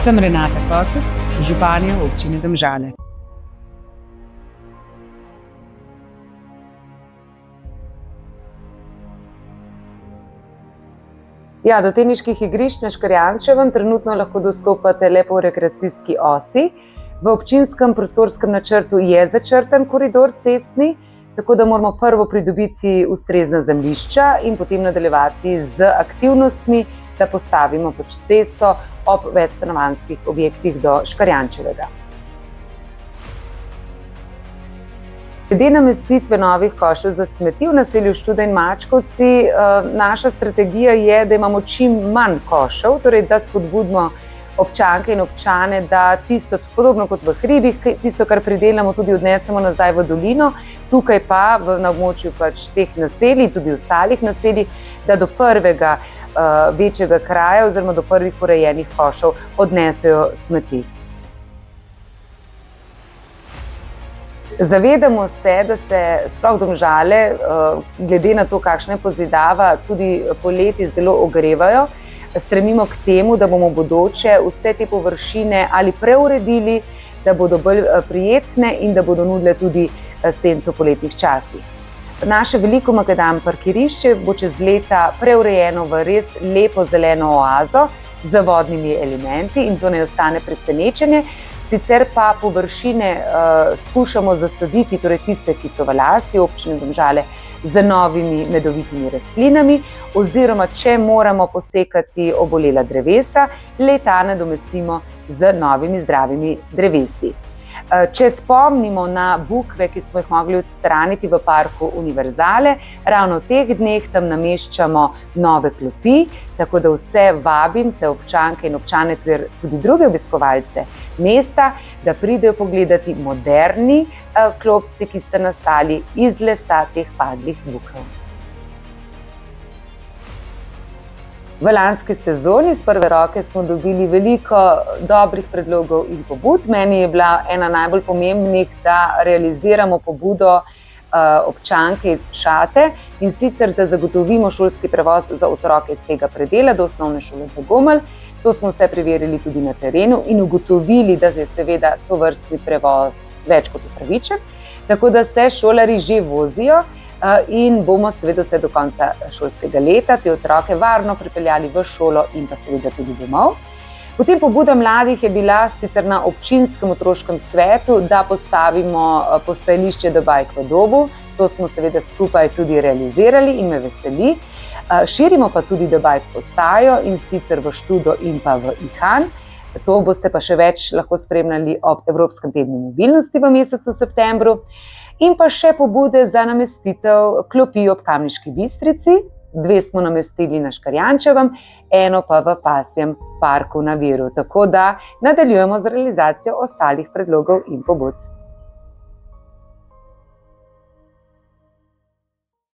Sem Renata Kosec, županja občine Domžale. Ja, do teniških igrišč na Škarjančevem trenutno lahko dostopate le po rekreacijski osi. V občinskem prostorskem načrtu je začrtan koridor cestni, tako da moramo prvo pridobiti ustrezna zemljišča in potem nadaljevati z aktivnostmi, da postavimo cesto ob večstanovanjskih objektih do Škarjančevega. Glede namestitve novih košev za smeti v naselju Študa in Mačkovci, naša strategija je, da imamo čim manj košev, torej da spodbudimo občanke in občane, da tisto, podobno kot v hribih, tisto, kar pridelamo, tudi odnesemo nazaj v dolino, tukaj pa na območju teh naselij, tudi ostalih naselij, da do prvega večjega kraja oziroma do prvih urejenih košev odnesejo smeti. Zavedamo se, da se sploh Domžale, glede na to, kakšna je pozidava, tudi poleti zelo ogrevajo. Stremimo k temu, da bomo v bodoče vse te površine ali preuredili, da bodo bolj prijetne in da bodo nudile tudi senco v poletnih časih. Naše veliko makadam parkirišče bo čez leta preurejeno v res lepo zeleno oazo z vodnimi elementi in to ne ostane presenečenje. Sicer pa površine skušamo zasaditi, torej tiste, ki so v lasti občine Domžale, z novimi medovitimi rastlinami oziroma če moramo posekati obolela drevesa, le-ta nadomestimo z novimi zdravimi drevesi. Če spomnimo na bukve, ki smo jih mogli odstraniti v parku Univerzale, ravno v teh dneh tam nameščamo nove klopi, tako da vse vabim, vse občanke in občane ter tudi druge obiskovalce mesta, da pridejo pogledati moderni klopci, ki sta nastali iz lesa teh padlih bukev. V lanski sezoni iz prve roke smo dobili veliko dobrih predlogov in pobud. Meni je bila ena najbolj pomembnih, da realiziramo pobudo občanke iz Pšate in sicer, da zagotovimo šolski prevoz za otroke iz tega predela do osnovne šole Bogomelj. To smo vse preverili tudi na terenu in ugotovili, da je seveda tovrstni prevoz več kot upravičen, tako da se šolarji že vozijo in bomo seveda vse do konca šolskega leta te otroke varno pripeljali v šolo in pa seveda tudi domov. Potem pobuda mladih je bila sicer na občinskem otroškem svetu, da postavimo postajališče The Bike v Dobu. To smo seveda skupaj tudi realizirali in me veseli. Širimo pa tudi The Bike postajo in sicer v Študo in pa v Ihan. To boste pa še več lahko spremljali ob Evropskem tednu mobilnosti v mesecu septembru. In pa še pobude za namestitev klopi ob Kamniški Bistrici. 2 smo namestili na Škarjančevem, 1 pa v Pasjem parku na Viru. Tako da nadaljujemo z realizacijo ostalih predlogov in pobud.